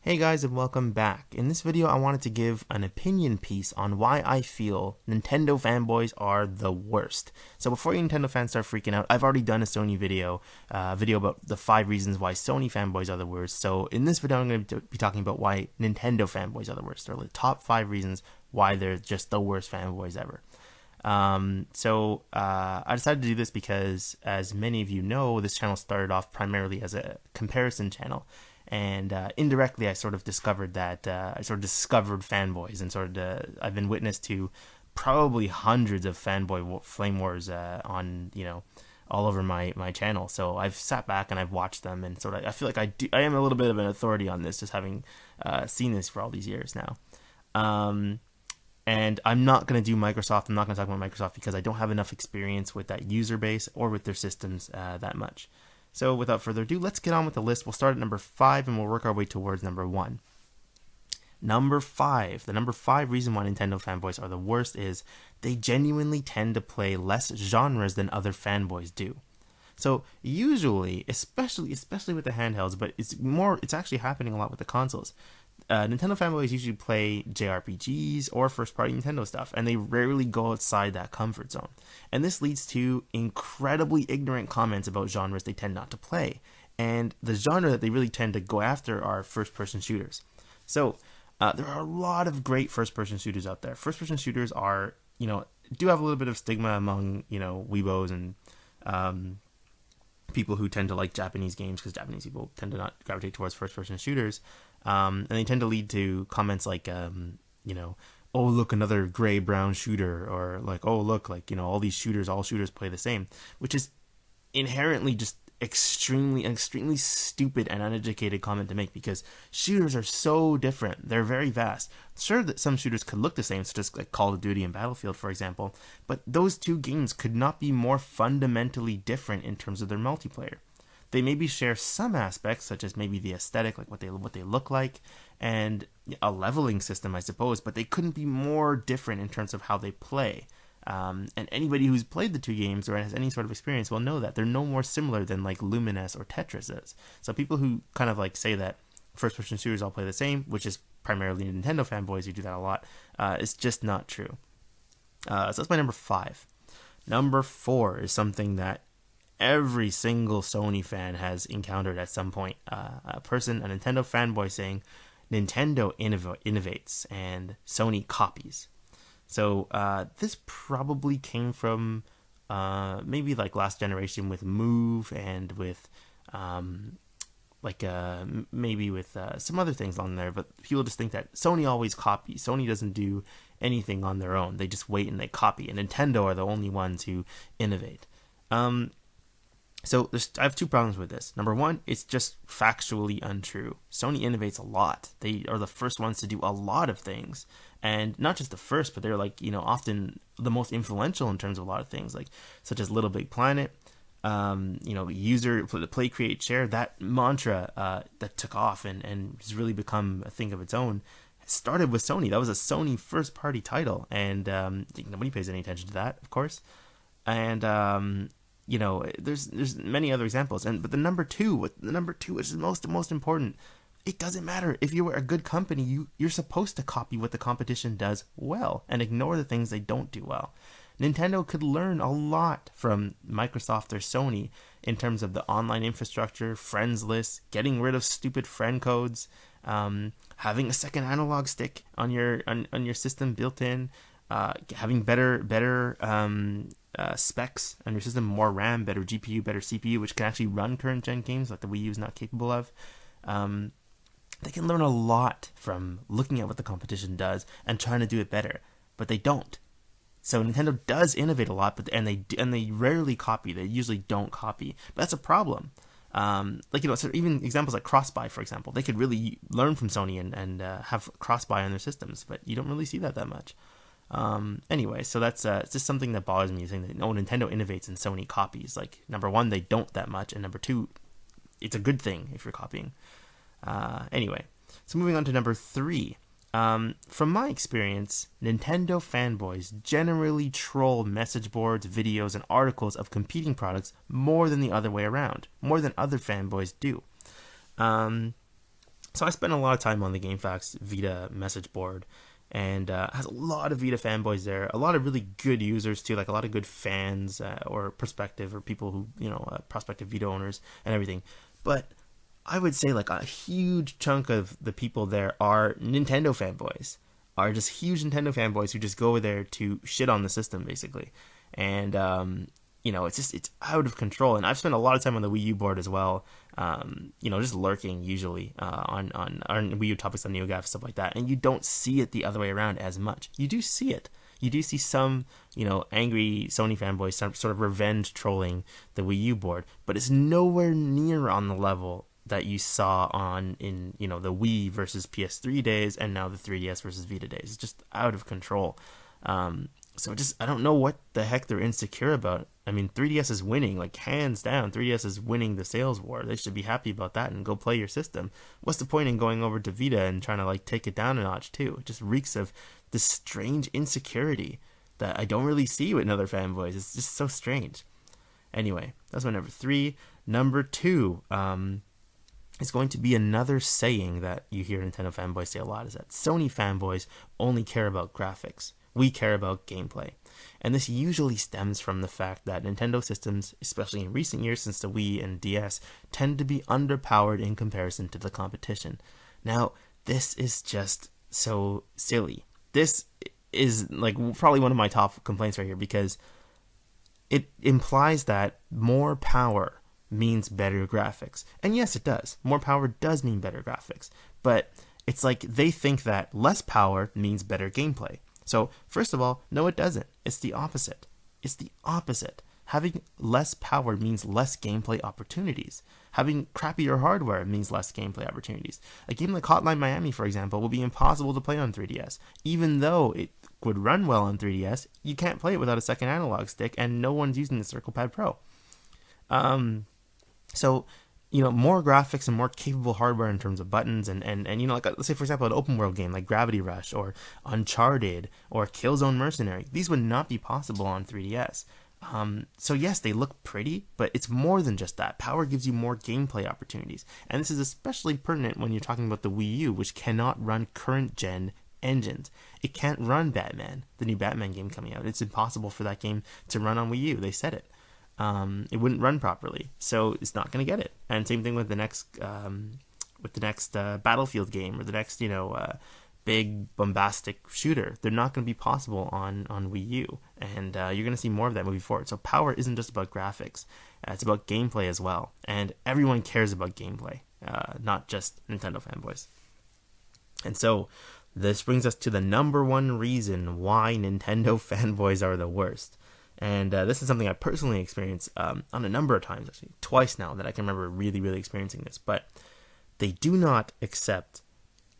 Hey guys, and welcome back. In this video I wanted to give an opinion piece on why I feel Nintendo fanboys are the worst. So before you Nintendo fans start freaking out, I've already done a Sony video, about the 5 reasons why Sony fanboys are the worst. So in this video I'm going to be talking about why Nintendo fanboys are the worst. They're the top 5 reasons why they're just the worst fanboys ever. I decided to do this because, as many of you know, this channel started off primarily as a comparison channel. And indirectly, I sort of discovered that discovered fanboys, and I've been witness to probably hundreds of fanboy flame wars on all over my channel. So I've sat back and I've watched them, and I feel like I am a little bit of an authority on this, just having seen this for all these years now. And I'm not going to do Microsoft. I'm not going to talk about Microsoft because I don't have enough experience with that user base or with their systems that much. So without further ado, let's get on with the list. We'll start at number 5 and we'll work our way towards number 1. Number 5. The number 5 reason why Nintendo fanboys are the worst is they genuinely tend to play less genres than other fanboys do. So usually, especially with the handhelds, but it's actually happening a lot with the consoles. Nintendo fanboys usually play JRPGs or first-party Nintendo stuff, and they rarely go outside that comfort zone. And this leads to incredibly ignorant comments about genres they tend not to play. And the genre that they really tend to go after are first-person shooters. So there are a lot of great first-person shooters out there. First-person shooters are, do have a little bit of stigma among, weebos and people who tend to like Japanese games, because Japanese people tend to not gravitate towards first-person shooters. And they tend to lead to comments like, oh, look, another gray-brown shooter, or like, oh, look, all shooters play the same, which is inherently just extremely stupid and uneducated comment to make, because shooters are so different. They're very vast. Sure that some shooters could look the same, such as like Call of Duty and Battlefield, for example, but those two games could not be more fundamentally different in terms of their multiplayer. They maybe share some aspects, such as maybe the aesthetic, like what they look like, and a leveling system, I suppose, but they couldn't be more different in terms of how they play. And anybody who's played the two games or has any sort of experience will know that they're no more similar than like Lumines or Tetris is. So people who kind of like say that first-person shooters all play the same, which is primarily Nintendo fanboys who do that a lot, is just not true. So that's my number 5. Number 4 is something that every single Sony fan has encountered at some point. A Nintendo fanboy saying, Nintendo innovates and Sony copies. So this probably came from maybe like last generation with Move, and with maybe with some other things on there. But people just think that Sony always copies. Sony doesn't do anything on their own. They just wait and they copy. And Nintendo are the only ones who innovate. So I have 2 problems with this. Number 1, it's just factually untrue. Sony innovates a lot. They are the first ones to do a lot of things. And not just the first, but they're often the most influential in terms of a lot of things, such as Little Big Planet, user play, create, share. That mantra that took off and has really become a thing of its own started with Sony. That was a Sony first party title, and nobody pays any attention to that, of course. And there's many other examples, but the number two, which is most important, it doesn't matter if you're a good company. You're supposed to copy what the competition does well and ignore the things they don't do well. Nintendo could learn a lot from Microsoft or Sony in terms of the online infrastructure, friends lists, getting rid of stupid friend codes, having a second analog stick on your system built in, having better specs on your system, more RAM, better GPU, better CPU, which can actually run current gen games like the Wii U is not capable of. They can learn a lot from looking at what the competition does and trying to do it better, but they don't. So Nintendo does innovate a lot, and they rarely copy. They usually don't copy, but that's a problem. So even examples like cross-buy, for example, they could really learn from Sony and have cross-buy on their systems, but you don't really see that much. Anyway, so that's it's just something that bothers me, saying that Nintendo innovates and Sony copies. Number 1, they don't that much, and number 2, it's a good thing if you're copying. Anyway, so moving on to number 3. From my experience, Nintendo fanboys generally troll message boards, videos, and articles of competing products more than the other way around, more than other fanboys do. So I spent a lot of time on the GameFAQs Vita message board, and has a lot of Vita fanboys there, a lot of really good users too, like a lot of good fans or prospective or people who, prospective Vita owners and everything. But I would say like a huge chunk of the people there are Nintendo fanboys, are just huge Nintendo fanboys who just go over there to shit on the system basically. And it's out of control. And I've spent a lot of time on the Wii U board as well, just lurking usually on Wii U topics on NeoGAF, stuff like that. And you don't see it the other way around as much. You do see it. You do see some, angry Sony fanboys sort of revenge trolling the Wii U board, but it's nowhere near on the level that you saw in the Wii versus PS3 days, and now the 3DS versus Vita days. It's just out of control. So I don't know what the heck they're insecure about. I mean, 3DS is winning, like hands down. 3DS is winning the sales war. They should be happy about that and go play your system. What's the point in going over to Vita and trying to like take it down a notch too? It just reeks of this strange insecurity that I don't really see with other fanboys. It's just so strange. Anyway, that's my number 3. Number 2, is going to be another saying that you hear Nintendo fanboys say a lot, is that Sony fanboys only care about graphics. We care about gameplay. And this usually stems from the fact that Nintendo systems, especially in recent years since the Wii and DS, tend to be underpowered in comparison to the competition. Now, this is just so silly. This is like probably one of my top complaints right here, because it implies that more power means better graphics. And yes, it does. More power does mean better graphics. But it's like they think that less power means better gameplay. So, first of all, no, it doesn't. It's the opposite. It's the opposite. Having less power means less gameplay opportunities. Having crappier hardware means less gameplay opportunities. A game like Hotline Miami, for example, will be impossible to play on 3DS. Even though it would run well on 3DS, you can't play it without a second analog stick, and no one's using the CirclePad Pro. So, more graphics and more capable hardware in terms of buttons and like, let's say, for example, an open world game like Gravity Rush or Uncharted or Killzone Mercenary, these would not be possible on 3DS. So yes, they look pretty, but it's more than just that. Power gives you more gameplay opportunities. And this is especially pertinent when you're talking about the Wii U, which cannot run current gen engines. It can't run Batman, the new Batman game coming out. It's impossible for that game to run on Wii U. They said it. It wouldn't run properly, so it's not going to get it. And same thing with the next Battlefield game or the next big bombastic shooter. They're not going to be possible on Wii U, and you're going to see more of that moving forward. So power isn't just about graphics; it's about gameplay as well. And everyone cares about gameplay, not just Nintendo fanboys. And so this brings us to the number 1 reason why Nintendo fanboys are the worst. And this is something I personally experienced on a number of times, actually, twice now that I can remember really, really experiencing this. But they do not accept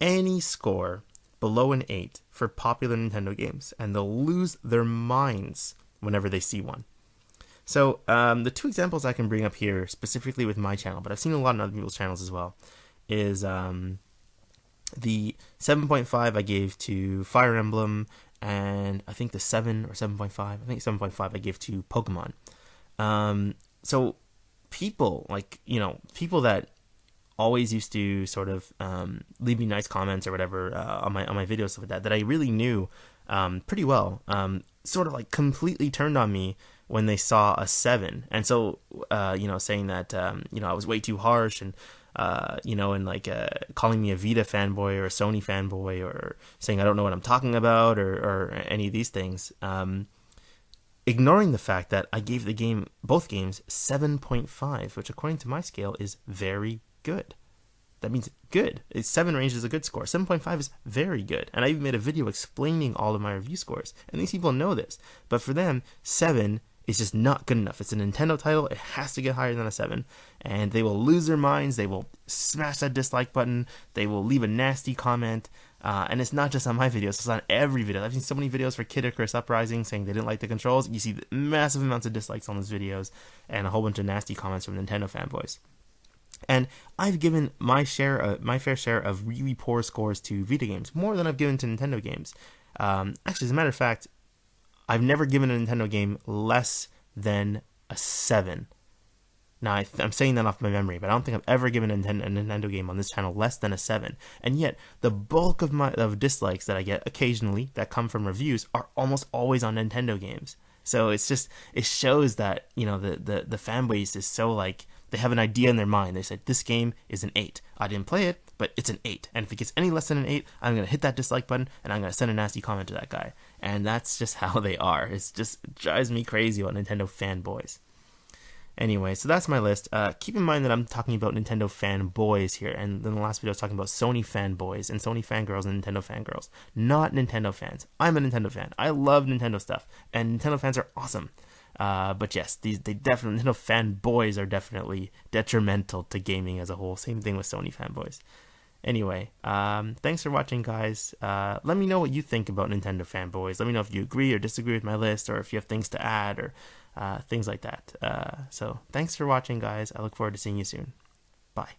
any score below an 8 for popular Nintendo games, and they'll lose their minds whenever they see one. So the 2 examples I can bring up here, specifically with my channel, but I've seen a lot of other people's channels as well, is the 7.5 I gave to Fire Emblem, and I think the 7 or 7.5, I think 7.5 I gave to Pokemon. So people, people that always used to sort of leave me nice comments or whatever on my videos, stuff like that I really knew pretty well, sort of like completely turned on me when they saw a 7. And so, saying that, I was way too harsh and, calling me a Vita fanboy or a Sony fanboy, or saying I don't know what I'm talking about, or any of these things, ignoring the fact that I gave both games 7.5, which according to my scale is very good. That means good. 7 range is a good score. 7.5 is very good. And I even made a video explaining all of my review scores. And these people know this. But for them, 7 is just not good enough. It's a Nintendo title. It has to get higher than a 7. And they will lose their minds. They will smash that dislike button. They will leave a nasty comment. And it's not just on my videos. It's on every video. I've seen so many videos for Kid Icarus Uprising saying they didn't like the controls. You see massive amounts of dislikes on those videos and a whole bunch of nasty comments from Nintendo fanboys. And I've given my fair share of really poor scores to Vita games, more than I've given to Nintendo games. Actually, as a matter of fact, I've never given a Nintendo game less than a 7. Now, I'm saying that off my memory, but I don't think I've ever given a Nintendo game on this channel less than a 7. And yet, the bulk of dislikes that I get occasionally that come from reviews are almost always on Nintendo games. So it shows that, the fan base is so like, they have an idea in their mind. They said, this game is an 8. I didn't play it, but it's an 8. And if it gets any less than an 8, I'm going to hit that dislike button and I'm going to send a nasty comment to that guy. And that's just how they are. It drives me crazy about Nintendo fanboys. Anyway, so that's my list. Keep in mind that I'm talking about Nintendo fanboys here, and then the last video I was talking about Sony fanboys and Sony fangirls and Nintendo fangirls, not Nintendo fans. I'm a Nintendo fan. I love Nintendo stuff, and Nintendo fans are awesome. But yes, Nintendo fanboys are definitely detrimental to gaming as a whole. Same thing with Sony fanboys. Anyway, thanks for watching, guys. Let me know what you think about Nintendo fanboys. Let me know if you agree or disagree with my list, or if you have things to add, or things like that. So thanks for watching, guys. I look forward to seeing you soon. Bye.